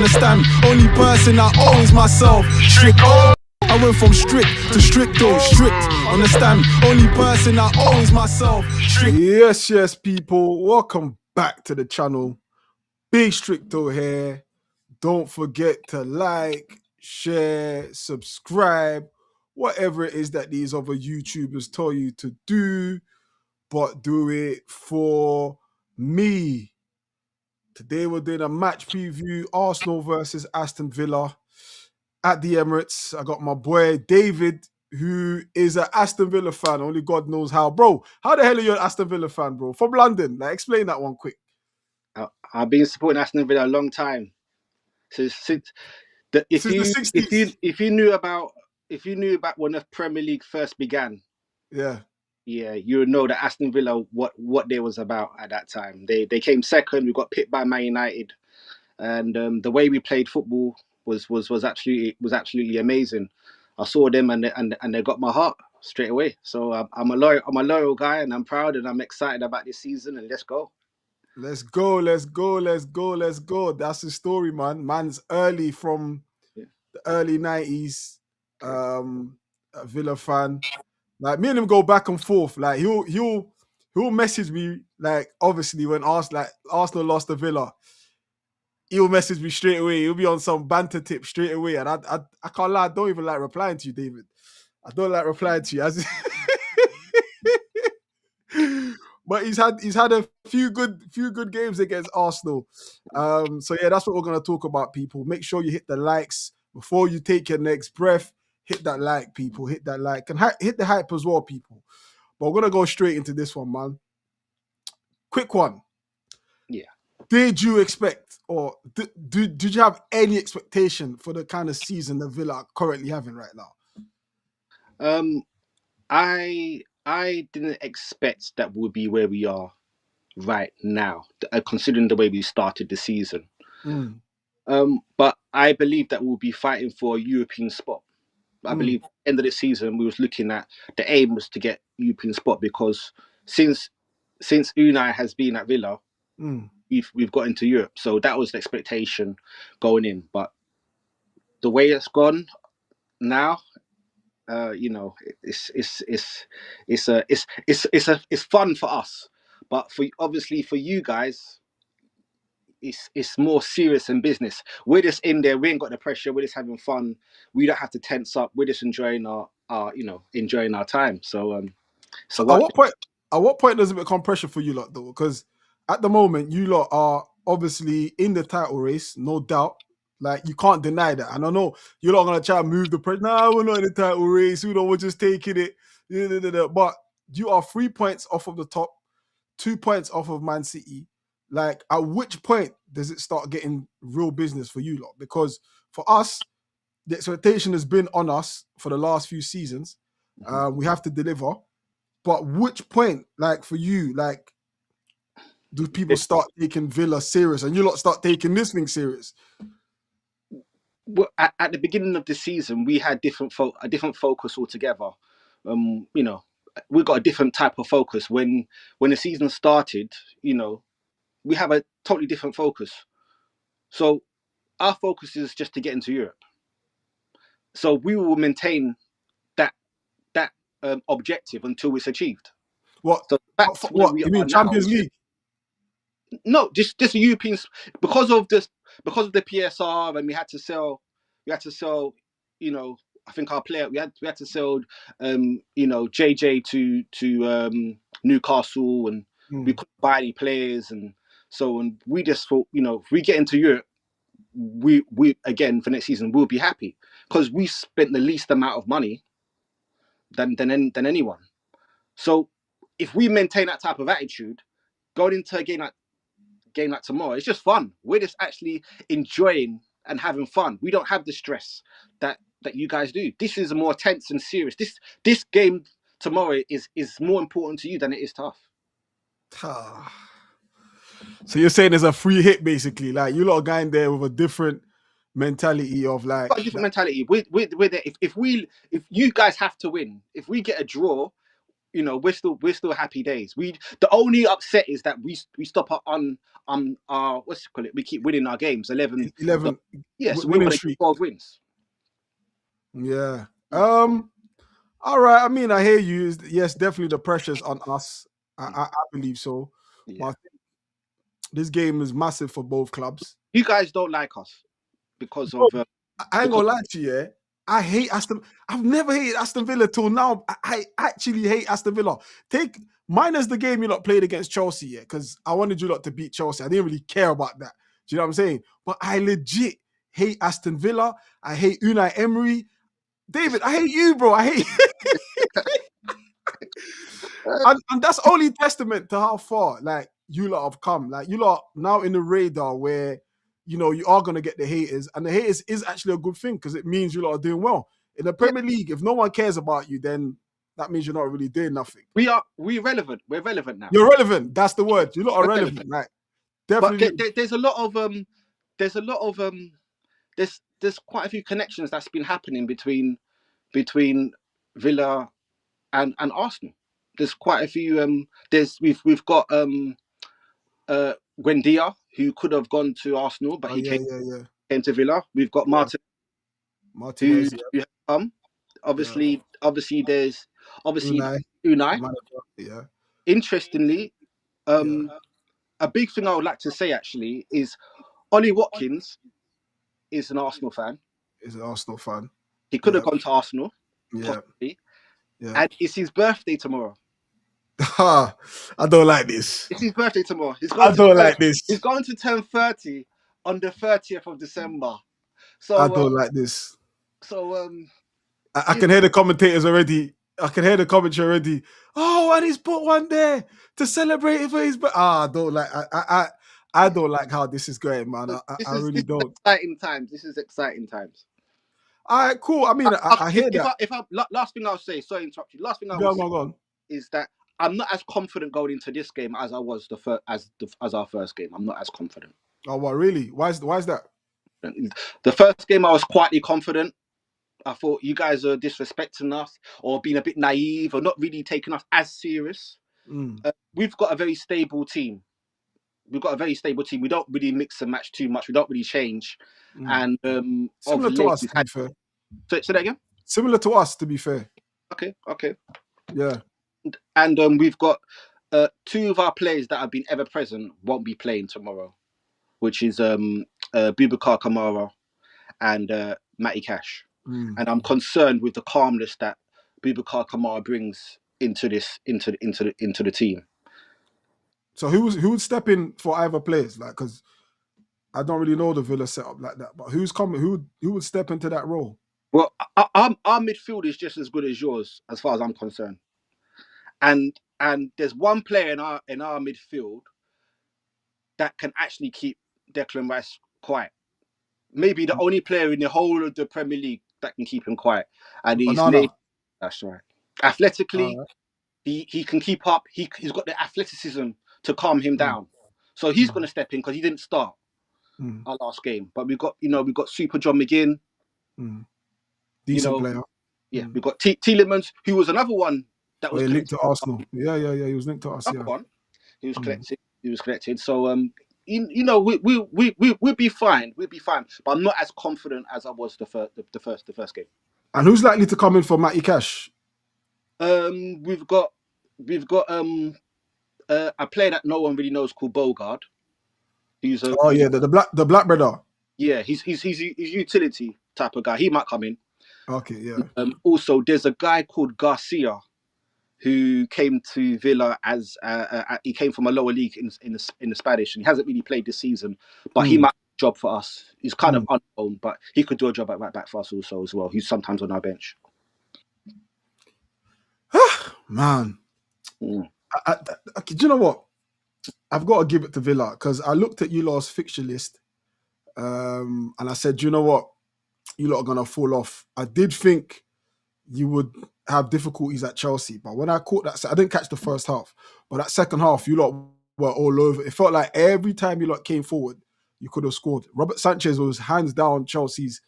understand? Only person I owe is myself. Strict, oh, I went from strict to stricto, strict, understand? Only person I owe is myself. Strict. Yes, people, welcome back to the channel. Big Stricto here. Don't forget to like, share, subscribe, whatever it is that these other YouTubers tell you to do, but do it for me. Today we're doing a match preview, Arsenal versus Aston Villa at the Emirates. I got my boy David, who is an Aston Villa fan. Only God knows how. Bro, how the hell are you an Aston Villa fan, bro? From London. Like, explain that one quick. I've been supporting Aston Villa a long time. So since the 60s. If you knew about when the Premier League first began, yeah, you would know that Aston Villa what they was about at that time. They came second. We got picked by Man United, and the way we played football was absolutely amazing. I saw them and they got my heart straight away. So I'm a loyal guy, and I'm proud and I'm excited about this season. And let's go. Let's go. That's the story, man. Man's early from the early 90s. A Villa fan. Like, me and him go back and forth. Like, he'll message me, like, obviously when Arsenal lost to Villa, he'll message me straight away. He'll be on some banter tip straight away. And I can't lie, I don't even like replying to you, David. I don't like replying to you. But he's had a few good games against Arsenal. So yeah, that's what we're gonna talk about, people. Make sure you hit the likes before you take your next breath. Hit that like, people. Hit that like and hit the hype as well, people. But we're gonna go straight into this one, man. Quick one. Yeah. Did you expect, or did you have any expectation for the kind of season that Villa are currently having right now? I didn't expect that we'll be where we are right now, considering the way we started the season. But I believe that we'll be fighting for a European spot. I believe end of the season we was looking at the aim was to get European spot, because since Unai has been at Villa, we've got into Europe. So that was the expectation going in. But the way it's gone now, it's fun for us, but obviously for you guys, it's more serious in business. We're just in there. We ain't got the pressure. We're just having fun. We don't have to tense up. We're just enjoying our time. So at what point does it become pressure for you lot, though? Because at the moment, you lot are obviously in the title race, no doubt. Like, you can't deny that. And I know you're not gonna try and move the pressure. Nah, we're not in the title race. We're just taking it. But you are 3 points off of the top, 2 points off of Man City. Like, at which point does it start getting real business for you lot? Because for us, the expectation has been on us for the last few seasons. We have to deliver. But which point, like, for you, like, do people start taking Villa serious and you lot start taking this thing serious? Well, at the beginning of the season, we had a different focus altogether. We got a different type of focus. When the season started, we have a totally different focus. So our focus is just to get into Europe. So we will maintain that objective until it's achieved. What? So What you mean, Champions League? No, just European, because of the PSR, and we had to sell. I think our player we had to sell. JJ to Newcastle, and we couldn't buy any players, and we just thought, if we get into Europe, we again for next season we'll be happy, because we spent the least amount of money than anyone. So if we maintain that type of attitude going into a game like tomorrow, it's just fun. We're just actually enjoying and having fun. We don't have the stress that you guys do. This is more tense and serious. This game tomorrow is more important to you than it is to us. So you're saying there's a free hit, basically? Like, you lot are going there with a different mentality of, like, mentality. We're there. If you guys have to win, if we get a draw, we're still happy days. The only upset is that we stop on our what's it call it? We keep winning our games. 11 Yes, we winning want to get streak. 12 wins. Yeah. All right. I mean, I hear you. Yes, definitely the pressure's on us. I believe so. But I Yeah. think this game is massive for both clubs. You guys don't like us because of I ain't because gonna lie to you. I hate Aston. I've never hated Aston Villa till now. I actually hate Aston Villa. Take minus the game you lot played against Chelsea, yeah, because I wanted you lot to beat Chelsea. I didn't really care about that. Do you know what I'm saying? But I legit hate Aston Villa. I hate Unai Emery. David, I hate you, bro. I hate and that's only testament to how far like you lot have come. Like you lot now in the radar where you are gonna get the haters, and the haters is actually a good thing because it means you lot are doing well. In the yeah, Premier League, if no one cares about you, then that means you're not really doing nothing. we're relevant. We're relevant now. You're relevant. That's the word. You lot are We're relevant. relevant. Like But definitely. there's a lot of there's quite a few connections that's been happening between Villa and Arsenal. There's quite a few. We've got Buendia, who could have gone to Arsenal, but Oh he yeah, yeah, yeah, came to Villa. We've got yeah. Martin, Martinez, who has come. yeah. Obviously there's obviously Unai, the Unai. manager. Yeah, Interestingly, yeah. a big thing I would like to say actually is Ollie Watkins is an Arsenal fan. He's an Arsenal fan. He could have Yeah, gone to Arsenal, yeah, possibly, yeah. and it's his birthday tomorrow. Ha! I don't like this. It's his birthday tomorrow. I don't like this. He's going to turn 30 on the 30th of December. I So don't like this. so I can hear the commentators already. I can hear the commentary already. Oh, and he's put one there to celebrate it for his. I don't like. I don't like how this is going, man. I this really is don't. exciting times. This is exciting times. All right, cool. I mean, I hear that. If I last thing I'll say, sorry to interrupt you. Last thing I Go will on, say go on, go on. is that I'm not as confident going into this game as I was as our first game. I'm not as confident. Oh, what really? Why is that? The first game I was quietly confident. I thought you guys are disrespecting us or being a bit naive or not really taking us as serious. Mm, We've got a very stable team. We've got a very stable team. We don't really mix and match too much. We don't really change. mm. And of Similar to late, us, we've to be had. fair. Say that again. Similar to us, to be fair. Okay. Yeah. And we've got two of our players that have been ever present won't be playing tomorrow, which is Boubacar Kamara and Matty Cash. Mm. And I'm concerned with the calmness that Boubacar Kamara brings into the team. So who would step in for either players? Like, because I don't really know the Villa setup like that. But who's coming? Who would step into that role? Well, our midfield is just as good as yours, as far as I'm concerned. And there's one player in our midfield that can actually keep Declan Rice quiet. Maybe the only player in the whole of the Premier League that can keep him quiet, and his Banana. name. That's right. Athletically, Right. he can keep up. He's got the athleticism to calm him down. So he's going to step in because he didn't start our last game. But we've got Super John McGinn. Decent player. Yeah, we've got Tielemans, who was another one that was linked to Arsenal. Yeah. He was linked to us. Yeah. one. He was collected. So we'll be fine. We'll be fine. But I'm not as confident as I was the first game. And who's likely to come in for Matty Cash? We've got a player that no one really knows called Bogard. The black brother. Yeah, he's utility type of guy. He might come in. Okay, yeah. Also, there's a guy called Garcia who came to Villa as he came from a lower league in the Spanish, and he hasn't really played this season, but he might do a job for us. He's kind of unknown, but he could do a job at right back for us also as well. He's sometimes on our bench. Man, do you know what? I've got to give it to Villa because I looked at you lot's fixture list, and I said, you know what, you lot are gonna fall off. I did think you would have difficulties at Chelsea, but when I caught that, I didn't catch the first half, but that second half, you lot were all over. It felt like every time you lot came forward, you could have scored. Robert Sanchez was hands down Chelsea's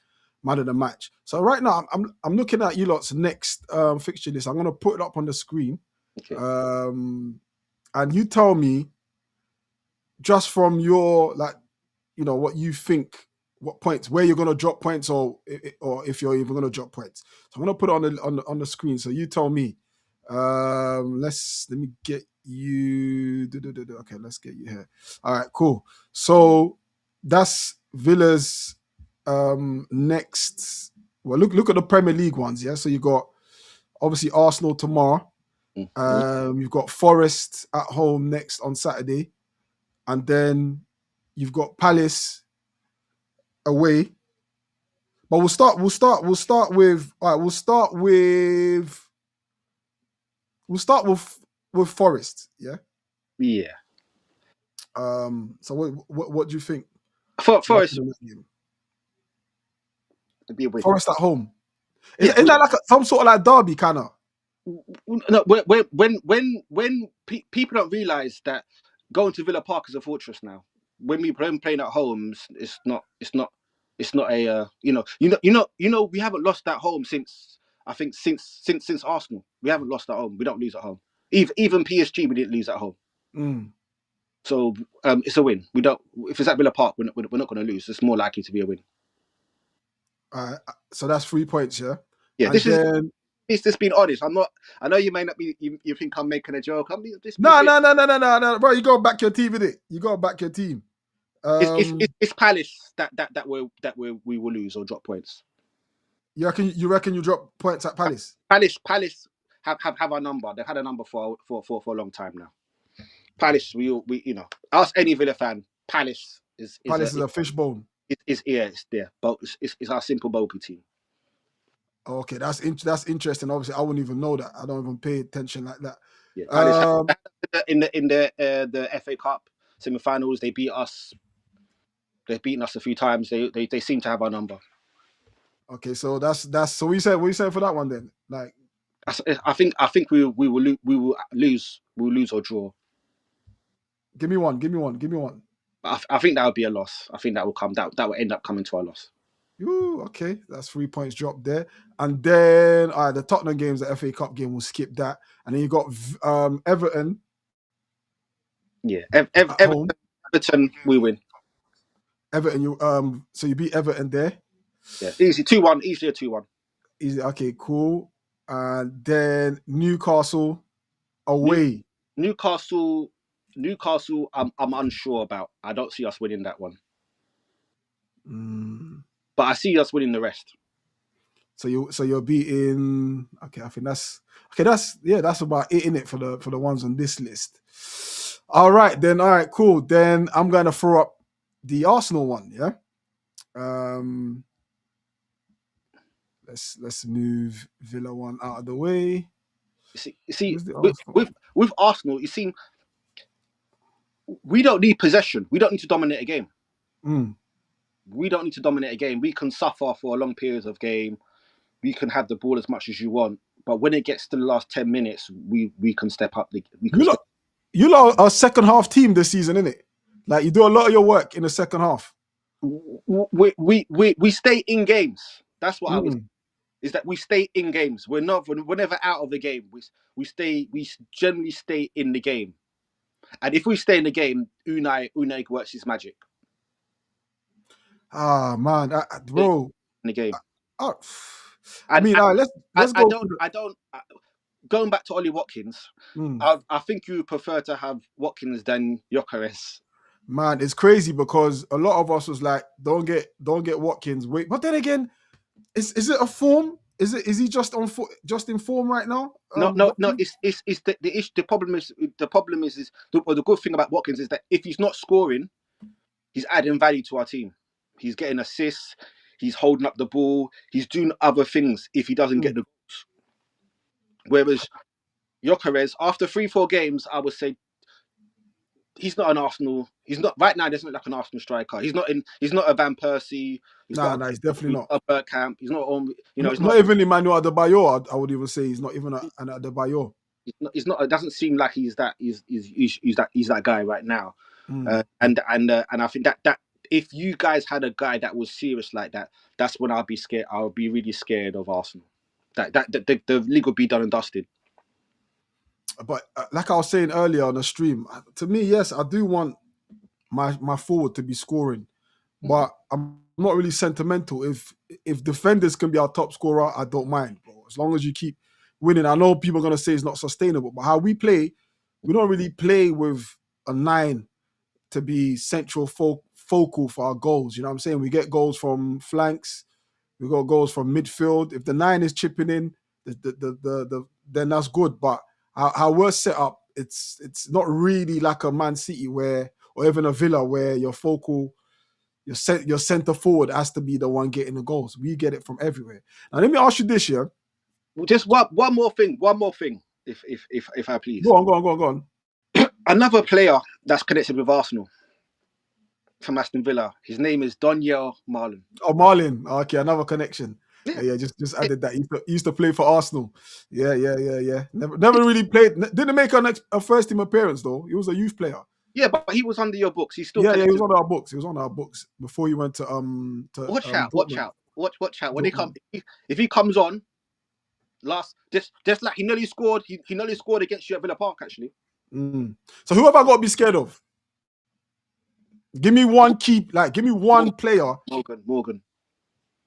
man of the match. So right now, I'm looking at you lot's next fixture list. I'm gonna put it up on the screen. Okay. And you tell me just from your what you think, what points, where you're gonna drop points, or if you're even gonna drop points. So I'm gonna put it on the screen. So you tell me. Let me get you. Okay, let's get you here. All right, cool. So that's Villa's next. Well, look at the Premier League ones. Yeah, so you got obviously Arsenal tomorrow. You've got Forest at home next on Saturday, and then you've got Palace away. But we'll start with Forest. Yeah. Yeah. So what do you think? What Forest happened in that game? would be a win. Forest at home. Yeah. Isn't that like some sort of like derby kind of? No, when people don't realize that going to Villa Park is a fortress now. When we playing at home, it's not a we haven't lost at home since I think since Arsenal. We haven't lost at home. We don't lose at home. Even PSG we didn't lose at home. Mm. So it's a win. We don't. If it's at Villa Park, we're not going to lose. It's more likely to be a win. So that's 3 points, yeah. Yeah, And then it's just being honest. I'm not. I know you may not be. You think I'm making a joke. I'm just no, bro. You got to back your team with it. You got to back your team. It's Palace we will lose or drop points. You reckon you drop points at Palace? Palace have our number. They've had a number for a long time now. Palace, we ask any Villa fan. Palace is A fishbone. It's there, but it's our simple bogey team. Okay, that's interesting. Obviously, I wouldn't even know that. I don't even pay attention like that. Yeah, Palace in the FA Cup semi-finals. They beat us. They've beaten us a few times. They seem to have our number. Okay, so that's so what you say for that one then? Like, I think we will lose or draw. give me one. I think that would be a loss. I think that will come. That will end up coming to our loss. Ooh, okay, that's 3 points dropped there. And then the Tottenham games, the FA Cup game, we'll skip that. And then you got Everton. Yeah, Everton, we win. Everton, so you beat Everton there. Yeah, easy 2-1. Easily a 2-1. Easy. Okay, cool. And then Newcastle away. Newcastle. I'm unsure about. I don't see us winning that one. But I see us winning the rest. So you're beating. Okay, I think that's okay. That's about it in it for the ones on this list. All right, cool. Then I'm gonna throw up the Arsenal one. Yeah. Let's move Villa one out of the way. You see with Arsenal, you see, we don't need possession. We don't need to dominate a game. We don't need to dominate a game. We can suffer for long periods of game. We can have the ball as much as you want, but when it gets to the last 10 minutes, we can step up. You lot are a second half team this season, innit? Like, you do a lot of your work in the second half. We stay in games. That's what I was. Is that we stay in games. We're never out of the game. We generally stay in the game. And if we stay in the game, Unai works his magic. Ah, man, bro. In the game. Let's go. Going back to Ollie Watkins, I think you would prefer to have Watkins than Gyökeres. Man, it's crazy because a lot of us was like, don't get Watkins. Wait, but then again, is it a form? Is he just in form right now? No. It's the issue. The problem is the good thing about Watkins is that if he's not scoring, he's adding value to our team. He's getting assists. He's holding up the ball. He's doing other things if he doesn't get the goals. Whereas Gyökeres, after 3-4 games, I would say he's not an Arsenal. He's not right now. He doesn't look like an Arsenal striker. He's not a Van Persie. He's definitely not a Bergkamp. He's not on. He's not even Emmanuel Adebayor. I would even say he's not even an Adebayor. He's not. It doesn't seem like he's that. He's that guy right now. And I think that if you guys had a guy that was serious like that, that's when I'd be scared. I would be really scared of Arsenal. That the league would be done and dusted. But like I was saying earlier on the stream, to me, yes, I do want my forward to be scoring, but I'm not really sentimental. If defenders can be our top scorer, I don't mind, bro. As long as you keep winning. I know people are gonna say it's not sustainable, but how we play, we don't really play with a 9 to be central focal for our goals. You know what I'm saying? We get goals from flanks, we got goals from midfield. If the 9 is chipping in, then that's good. But how we're set up, it's not really like a Man City where, or even a Villa where your focal, your center forward has to be the one getting the goals. We get it from everywhere. Now let me ask you this, yeah. Just one more thing. One more thing, if I please. Go on. Another player that's connected with Arsenal from Aston Villa. His name is Donyell Marlon. Oh, Marlin. Okay, another connection. Yeah. Yeah, just added that. He used to play for Arsenal. Yeah. Never really played. Didn't make a first team appearance though. He was a youth player. Yeah, but he was under your books. He's still Yeah, he connected. was on our books. He was on our books before he went to Watch out! Watch out! When Dortmund. if he comes on, just like he nearly scored. He nearly scored against you at Villa Park actually. So who have I got to be scared of? Give me one give me one player. Morgan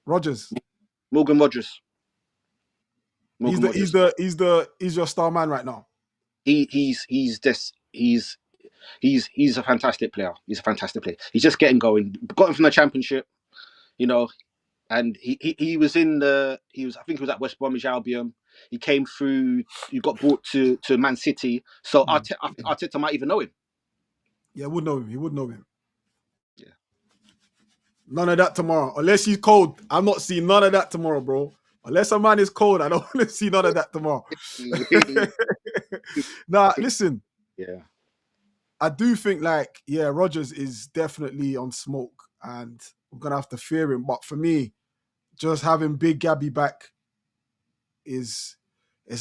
Rogers. Morgan Rogers. He's your star man right now. He's a fantastic player. He's a fantastic player. He's just getting going. Got him from the Championship, you know, and he was in I think he was at West Bromwich Albion. He came through. He got brought to Man City. So I think Arteta might even know him. Yeah, would know him. He would know him. Yeah. None of that tomorrow. Unless he's cold. I'm not seeing none of that tomorrow, bro. Unless a man is cold, I don't want to see none of that tomorrow. Nah, listen. Yeah. I do think Rogers is definitely on smoke and we're going to have to fear him. But for me, just having Big Gabby back is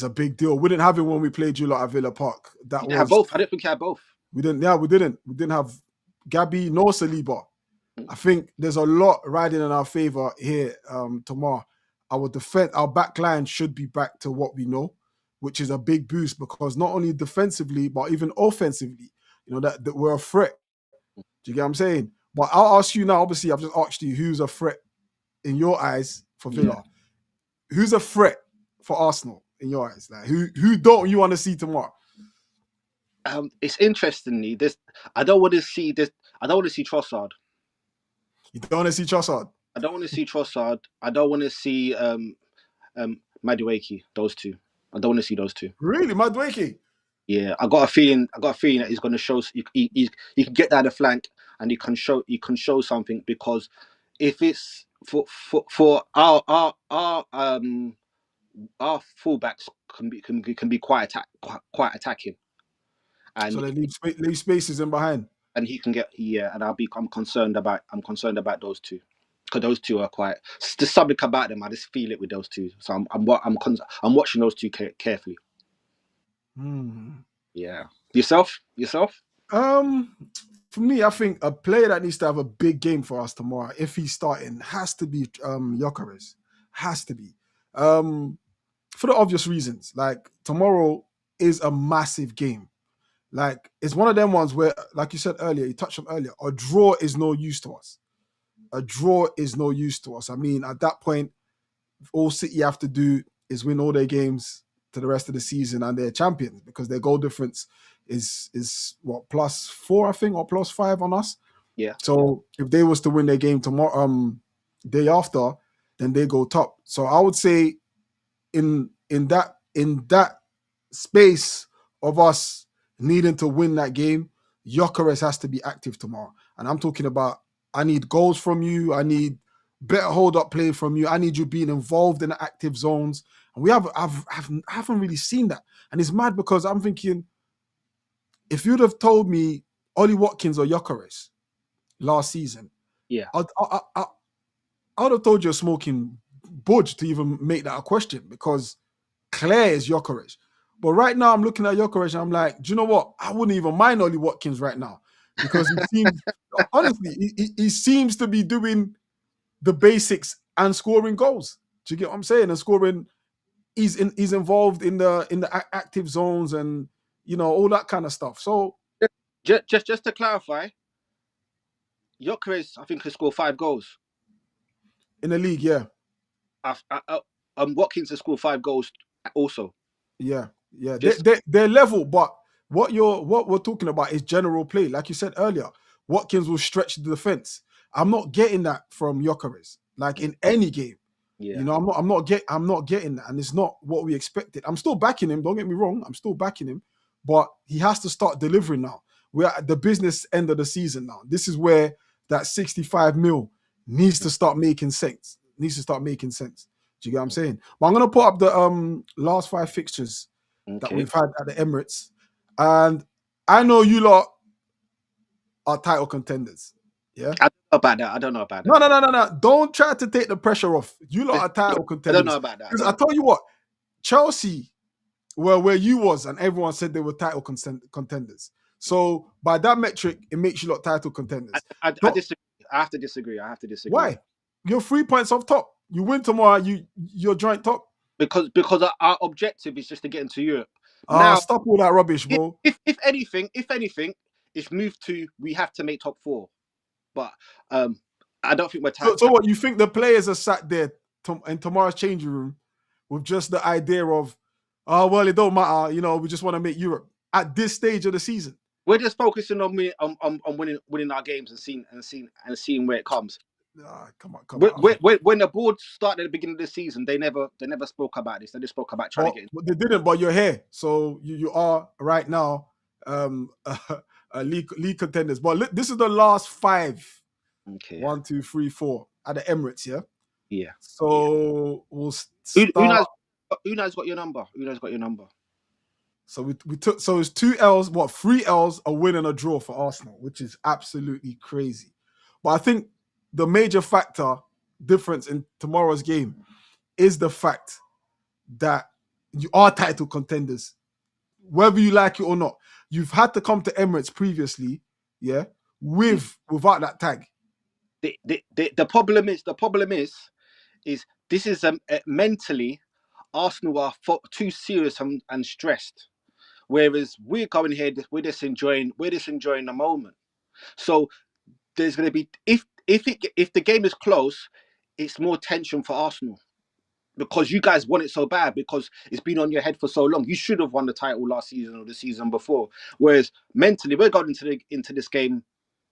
a big deal. We didn't have him when we played you lot at Villa Park. You didn't have both. I don't think you had both. We didn't. Yeah, we didn't. We didn't have Gabby nor Saliba. I think there's a lot riding in our favor here tomorrow. Our back line should be back to what we know, which is a big boost because not only defensively, but even offensively, that we're a threat. Do you get what I'm saying? But I'll ask you now, obviously, I've just asked you who's a threat in your eyes for Villa. Yeah. Who's a threat for Arsenal in your eyes? Like who don't you want to see tomorrow? It's interestingly, I don't want to see Trossard. You don't want to see Trossard? I don't want to see Trossard. I don't want to see Madueke. Those two. I don't want to see those two. Really, Madueke? Yeah, I got a feeling that he's going to show. He can get down the flank and he can show something because if it's for our fullbacks can be quite attacking. And so they leave spaces in behind. And he can get and I'm concerned about those two. Because those two are quite. There's something about them. I just feel it with those two. So I'm watching those two carefully. Yeah. Yourself? For me, I think a player that needs to have a big game for us tomorrow, if he's starting, has to be Gyökeres. Has to be. For the obvious reasons. Like tomorrow is a massive game. Like it's one of them ones where, like you said earlier, you touched on earlier, a draw is no use to us. A draw is no use to us. I mean, at that point, all City have to do is win all their games to the rest of the season and they're champions because their goal difference is what, +4, I think, or +5 on us. Yeah. So if they was to win their game tomorrow, day after, then they go top. So I would say in that space of us needing to win that game, Gyökeres has to be active tomorrow. And I'm talking about, I need goals from you. I need better hold-up play from you. I need you being involved in the active zones. And I haven't really seen that. And it's mad because I'm thinking, if you'd have told me Ollie Watkins or Gyökeres last season, yeah, I would have told you a smoking budge to even make that a question because Claire is Gyökeres. But right now, I'm looking at Gyökeres and I'm like, do you know what? I wouldn't even mind Ollie Watkins right now because he seems, honestly, he seems to be doing the basics and scoring goals. Do you get what I'm saying? And scoring, he's involved in the active zones and all that kind of stuff. So just to clarify, Gyökeres, I think, has scored 5 goals. in the league, yeah. Watkins has scored 5 goals also. Yeah. Just They're level, but what we're talking about is general play. Like you said earlier, Watkins will stretch the defense. I'm not getting that from Gyökeres, like in any game. yeah. I'm not getting that, and it's not what we expected. I'm still backing him. Don't get me wrong. I'm still backing him, but he has to start delivering now. We're at the business end of the season now. This is where that 65 mil needs to start making sense. Do you get what I'm saying? But I'm gonna put up the last 5 fixtures that Okay. we've had at the Emirates, and I know you lot are title contenders. Yeah. I don't know about that. No. Don't try to take the pressure off. You lot are title I contenders. don't know about that. Because I tell you what, Chelsea were where you was, and everyone said they were title contenders. So by that metric, it makes you lot title contenders. I disagree. I have to disagree. Why? You're 3 points off top. You win tomorrow, you're joint top. Because our objective is just to get into Europe. Now, Stop all that rubbish, bro. if anything, it's moved to we have to make top 4. But I don't think we're title. So what, you think the players are sat there in tomorrow's changing room with just the idea of, oh well, it don't matter, we just want to make Europe at this stage of the season? We're just focusing on winning our games and seeing where it comes. Come on. When the board started at the beginning of the season, they never spoke about this. They just spoke about trying to get in. But they didn't, but you're here. So you are right now league contenders. But this is the last 5. Okay. 1, 2, 3, 4 at the Emirates, yeah? Yeah. So we'll start. Unai's got your number. So we took, so it's 2 L's, 3 L's, a win and a draw for Arsenal, which is absolutely crazy. But I think the major difference in tomorrow's game is the fact that you are title contenders, whether you like it or not. You've had to come to Emirates previously, yeah, without that tag. The problem is this is mentally Arsenal are too serious and stressed, whereas we're going here, we're just enjoying the moment. So there's going to be, if the game is close, it's more tension for Arsenal because you guys want it so bad, because it's been on your head for so long. You should have won the title last season or the season before. Whereas mentally, we're going into this game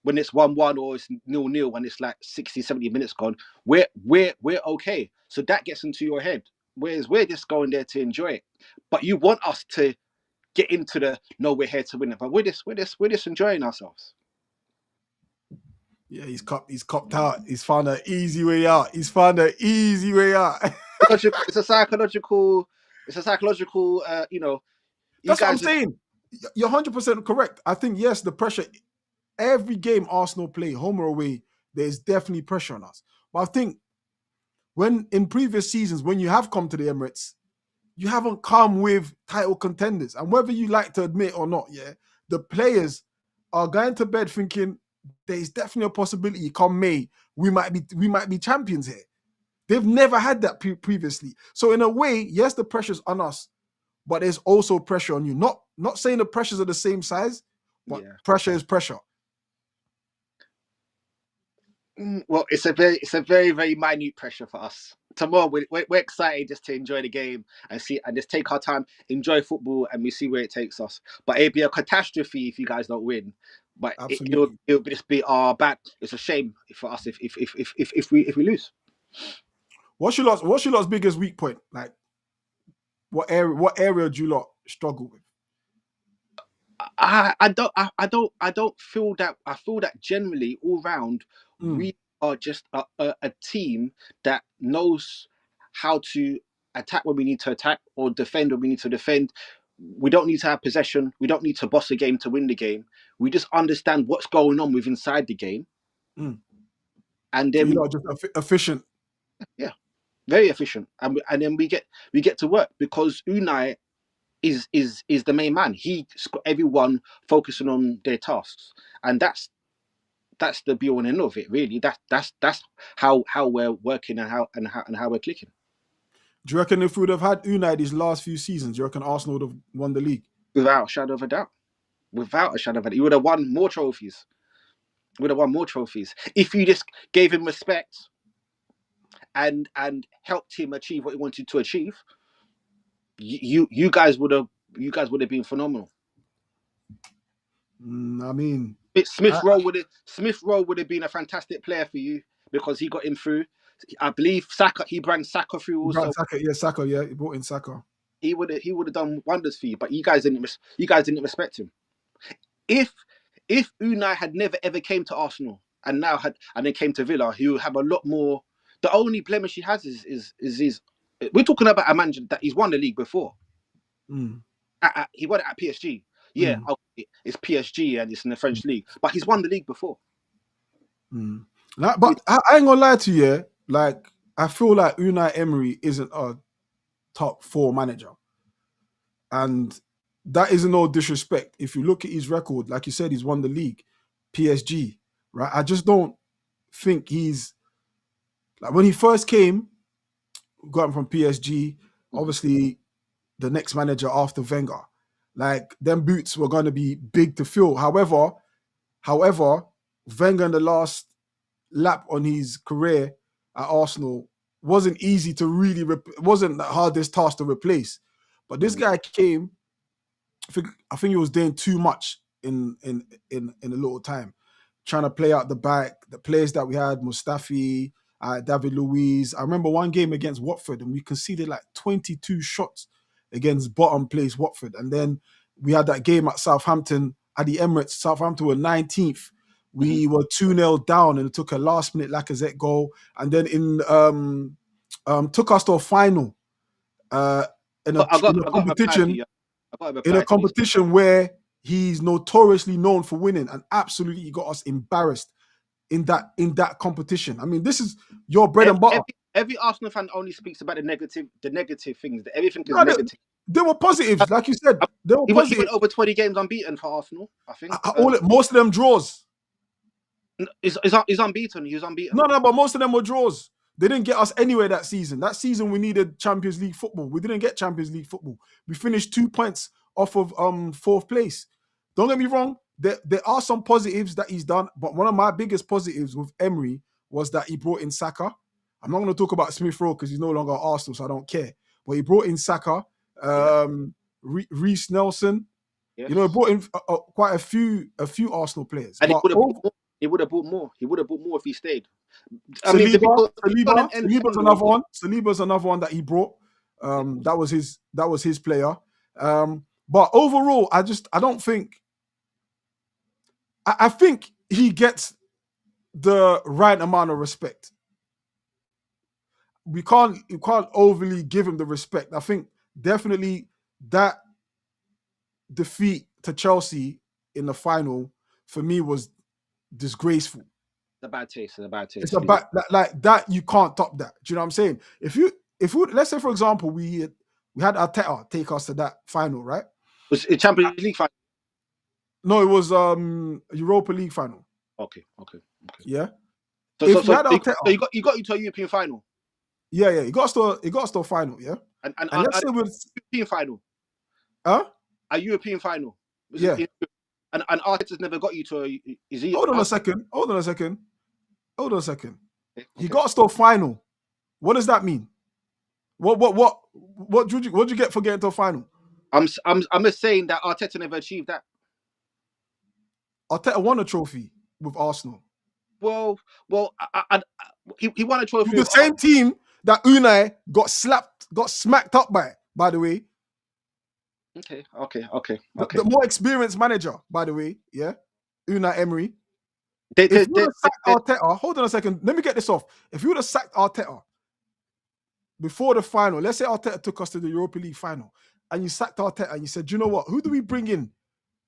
when it's 1-1 or it's 0-0, when it's like 60, 70 minutes gone. We're okay. So that gets into your head. Whereas we're just going there to enjoy it. But you want us to get into the no, we're here to win it. But we're just enjoying ourselves. Yeah, he's copped out. He's found an easy way out. It's a psychological. That's what I'm saying. You're 100% correct. I think, yes, the pressure. Every game Arsenal play, home or away, there's definitely pressure on us. But I think when in previous seasons, when you have come to the Emirates, you haven't come with title contenders. And whether you like to admit or not, yeah, the players are going to bed thinking there's definitely a possibility come May, we might be champions here. They've never had that previously. So in a way, yes, the pressure's on us, but there's also pressure on you. Not saying the pressures are the same size, but pressure is pressure. Well, it's a very, very minute pressure for us. Tomorrow, we're excited just to enjoy the game and just take our time, enjoy football, and we see where it takes us. But it'd be a catastrophe if you guys don't win. But it'll just be bad. It's a shame for us if we lose. What's your lot's biggest weak point? Like, what area do you lot struggle with? I don't feel that. I feel that generally all round we are just a team that knows how to attack when we need to attack or defend when we need to defend. We don't need to have possession. We don't need to boss a game to win the game. We just understand what's going on with inside the game, and then so just efficient. Yeah, very efficient, and then we get to work because Unai is the main man. He's got everyone focusing on their tasks, and that's the be all and end of it. Really, that's how we're working and how we're clicking. Do you reckon if we would have had Unai these last few seasons, do you reckon Arsenal would have won the league? Without a shadow of a doubt. Without a shadow of a doubt. He would have won more trophies. If you just gave him respect and helped him achieve what he wanted to achieve. You guys would have been phenomenal. I mean, Smith Rowe would have been a fantastic player for you because he got him through. I believe Saka, he brought Saka through also. Saka, he brought in Saka. He would have done wonders for you, but you guys didn't respect him. If Unai had never ever came to Arsenal and then came to Villa, he would have a lot more. The only blemish he has is his. We're talking about a manager that he's won the league before. He won it at PSG. Yeah, it's PSG and it's in the French league, but he's won the league before. But I ain't gonna lie to you. Like, I feel like Unai Emery isn't a top 4 manager, and that isn't no disrespect. If you look at his record, like you said, he's won the league, PSG, right? I just don't think he's like when he first came, got him from PSG. Obviously, the next manager after Wenger, like them boots were going to be big to fill. However, Wenger in the last lap on his career at Arsenal wasn't easy to really. It wasn't the hardest task to replace. But this guy came. I think he was doing too much in a little time, trying to play out the back. The players that we had, Mustafi, David Luiz. I remember one game against Watford, and we conceded like 22 shots against bottom place Watford. And then we had that game at Southampton at the Emirates. Southampton were 19th. We were 2-0 down, and it took a last-minute Lacazette goal. And then took us to a final in a competition where he's notoriously known for winning, and absolutely got us embarrassed in that competition. I mean, this is your bread and butter. Every Arsenal fan only speaks about the negative things. Everything is negative. There were positives, like you said. He went over 20 games unbeaten for Arsenal, I think. Most of them draws. He's unbeaten. He was unbeaten. No, but most of them were draws. They didn't get us anywhere that season. That season, we needed Champions League football. We didn't get Champions League football. We finished 2 points off of 4th place. Don't get me wrong. There are some positives that he's done, but one of my biggest positives with Emery was that he brought in Saka. I'm not going to talk about Smith Rowe because he's no longer at Arsenal, so I don't care. But he brought in Saka, Reece Nelson. Yes. He brought in quite a few Arsenal players. And he would have bought more. He would have bought more if he stayed. Saliba's another one. Saliba's another one that he brought. That was his player. But overall, I don't think. I think he gets the right amount of respect. You can't overly give him the respect. I think definitely that defeat to Chelsea in the final for me was disgraceful. It's a bad taste. It's a bad like that. You can't top that. Do you know what I'm saying? If we let's say for example we had Arteta take us to that final, right? Was it Champions League final? No, it was Europa League final. Okay. Yeah. So you got you to a European final. Yeah. He got us to a final. Yeah. And let's say with European final. Huh? A European final. Yeah. And Arteta's never got you to is he? Hold on a second. Okay. He got us to a final. What does that mean? What did you get for getting to a final? I'm just saying that Arteta never achieved that. Arteta won a trophy with Arsenal. Well, he won a trophy with the same team that Unai got smacked up by the way. Okay. The more experienced manager, by the way, yeah, Unai Emery. If you would have sacked Arteta, hold on a second, let me get this off. If you would have sacked Arteta before the final, let's say Arteta took us to the Europa League final, and you sacked Arteta and you said, you know what, who do we bring in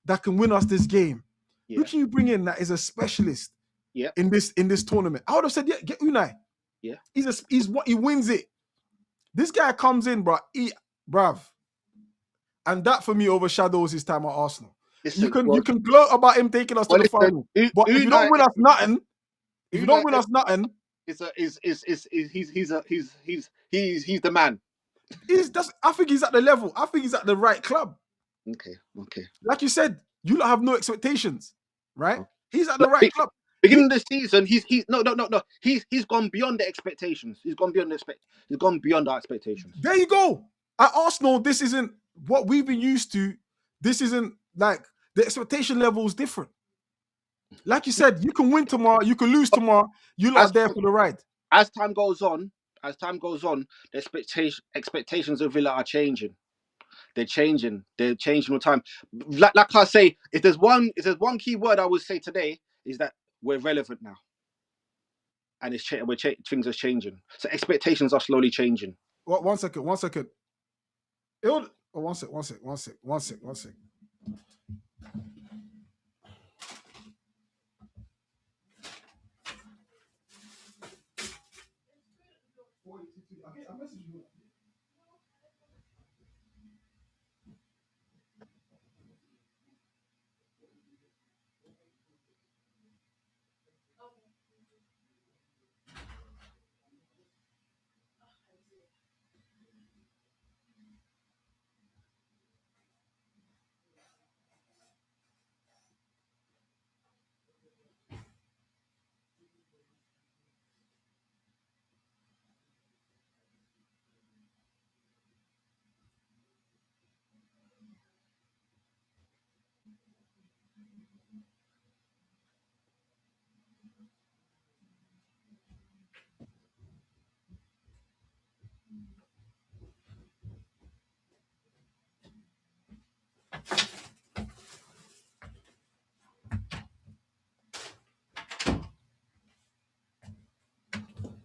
that can win us this game? Yeah. Who can you bring in that is a specialist in this tournament? I would have said, yeah, get Unai. Yeah. He wins it. This guy comes in, bruv. And that for me overshadows his time at Arsenal. Listen, you can gloat about him taking us to the final, but if you don't win us nothing, he's the man. I think he's at the level. I think he's at the right club. Okay. Like you said, you don't have no expectations, right? Okay. He's at the right club. Beginning of the season, he's no. He's gone beyond the expectations. He's gone beyond our expectations. There you go. At Arsenal, this isn't what we've been used to. This isn't like the expectation level is different. Like you said, you can win tomorrow, you can lose tomorrow. You lot As are there for the ride. as time goes on, the expectations of Villa are changing. They're changing. They're changing all the time. Like I say, if there's one key word I would say today is that we're relevant now, and things are changing. So expectations are slowly changing. What? 1 second. 1 second. Oh, 1 sec. 1 sec. 1 sec. 1 sec. 1 sec.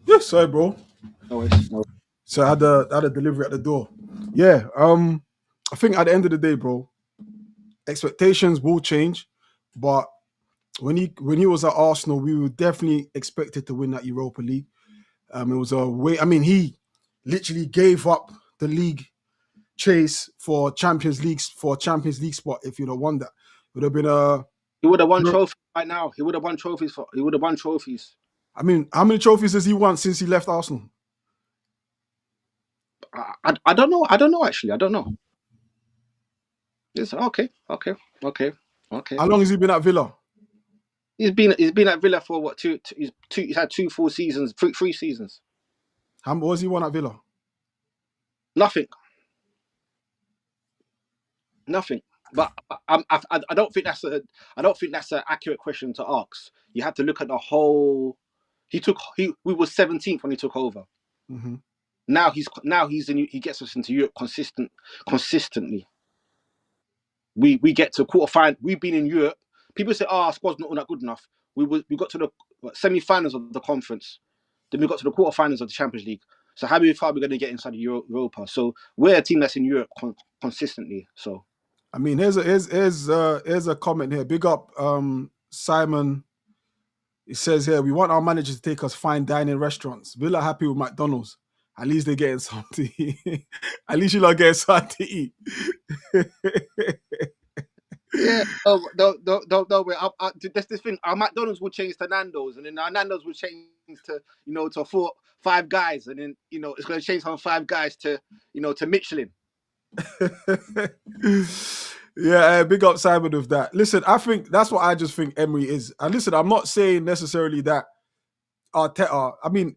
Yeah, sorry, bro. No worries. No. So I had a delivery at the door. Yeah. I think at the end of the day, bro, expectations will change, but when he was at Arsenal, we were definitely expected to win that Europa League. It was a way. I mean, he literally gave up the league chase for Champions League spot. If you'd have won that, it would have been a. He would have won trophies right now. He would have won trophies. I mean, how many trophies has he won since he left Arsenal? I don't know. I don't know actually. I don't know. It's okay. How long has he been at Villa? He's been at Villa for what he's had 2 full seasons, 3 seasons. What was he won at Villa? Nothing. But I don't think that's an accurate question to ask. You have to look at the whole. We were 17th when he took over. Mm-hmm. Now he gets us into Europe consistently. We get to quarterfinal. We've been in Europe. People say, our squad's not all that good enough. We got to the semi-finals of the conference. Then we got to the quarterfinals of the Champions League. So how far are we going to get inside the Europa? So we're a team that's in Europe consistently. So, I mean, here's a comment here. Big up, Simon. It says here, we want our managers to take us fine dining restaurants. Villa happy with McDonald's. At least they're getting something to eat. At least you're not getting something to eat. yeah. Don't. That's this thing. Our McDonald's will change to Nando's, and then our Nando's will change to to Five Guys, and then it's going to change from Five Guys to to Michelin. Yeah, big up Simon with that. Listen, I think that's what I just think Emery is. And listen, I'm not saying necessarily that Arteta. I mean,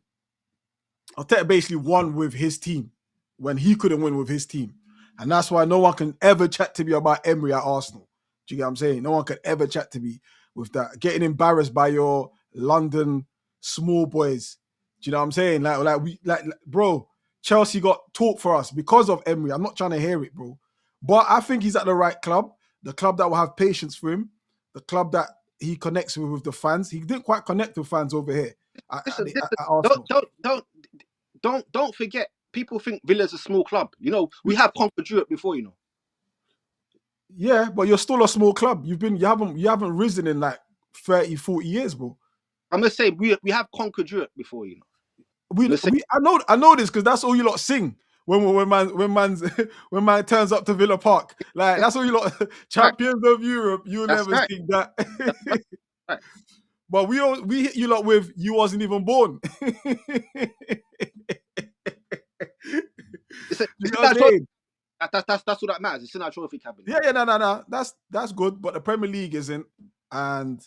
Arteta basically won with his team when he couldn't win with his team, and that's why no one can ever chat to me about Emery at Arsenal. Do you get what I'm saying? No one can ever chat to me with that. Getting embarrassed by your London small boys. Do you know what I'm saying? Like, bro, Chelsea got talk for us because of Emery. I'm not trying to hear it, bro. But I think he's at the right club, the club that will have patience for him, the club that he connects with the fans. He didn't quite connect with fans over here at Arsenal. Don't forget. People think Villa's a small club. We have conquered Europe before. Yeah, but you're still a small club. You haven't risen in like 30, 40 years, bro. I'm gonna say we have conquered Europe before. I know this because that's all you lot sing when man turns up to Villa Park. Like that's all you lot champions of Europe. You'll never sing that. Right. But we hit you lot with you wasn't even born. That's all that matters. It's in our trophy cabinet. Yeah, no. That's good, but the Premier League isn't, and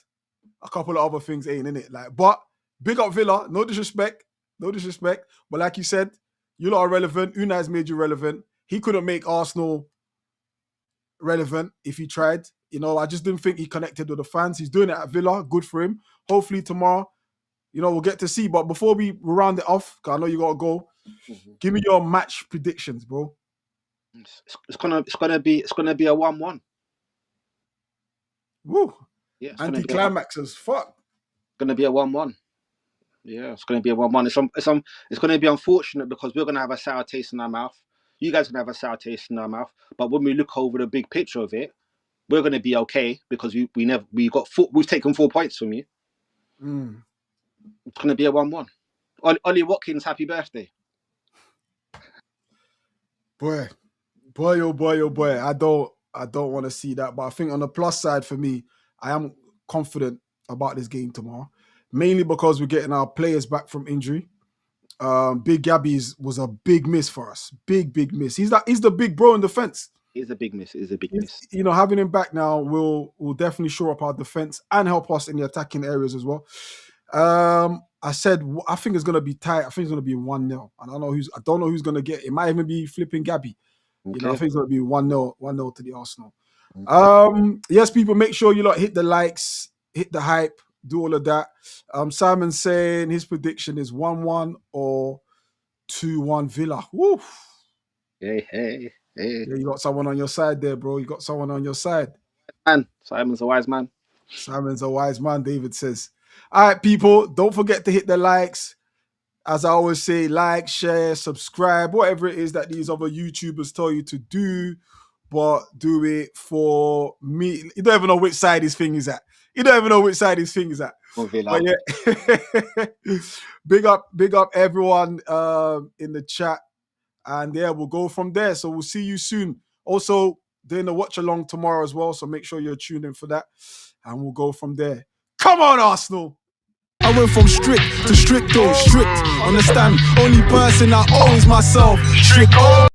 a couple of other things ain't in it. Like, but big up Villa. No disrespect. But like you said, you lot are relevant. Unai's made you relevant. He couldn't make Arsenal relevant if he tried. You know, I just didn't think he connected with the fans. He's doing it at Villa. Good for him. Hopefully tomorrow, you know, we'll get to see. But before we round it off, because I know you gotta go, give me your match predictions, bro. It's gonna be a 1-1. Woo. Yeah, it's Anticlimax as fuck. Gonna be a 1-1. Yeah, it's gonna be a 1-1. It's gonna be unfortunate because we're gonna have a sour taste in our mouth. You guys are gonna have a sour taste in our mouth. But when we look over the big picture of it, we're gonna be okay because we've taken 4 points from you. It's gonna be a 1-1. Ollie Watkins, happy birthday. Boy, oh boy. I don't want to see that. But I think on the plus side for me, I am confident about this game tomorrow. Mainly because we're getting our players back from injury. Big Gabby's was a big miss for us. Big miss. He's the big bro in defense. It's a big miss. You know, having him back now will definitely shore up our defense and help us in the attacking areas as well. I think it's gonna be tight. I think it's gonna be 1-0. I don't know who's gonna get it. It might even be flipping Gabby. Okay. You know, I think it's gonna be 1-0 to the Arsenal. Okay. Yes, people, make sure you hit the likes, hit the hype, do all of that. Simon's saying his prediction is 1-1 or 2-1 Villa. Woo. Hey. Yeah, you got someone on your side there, bro. You got someone on your side. Man, Simon's a wise man. David says. All right, people, don't forget to hit the likes. As I always say, like, share, subscribe, whatever it is that these other YouTubers tell you to do, but do it for me. You don't even know which side his thing is at. But yeah, big up everyone in the chat. And yeah, we'll go from there. So we'll see you soon. Also, doing the watch along tomorrow as well. So make sure you're tuned in for that. And we'll go from there. Come on, Arsenal. I went from strict to strict. Understand? Only person I owe is myself. Strict.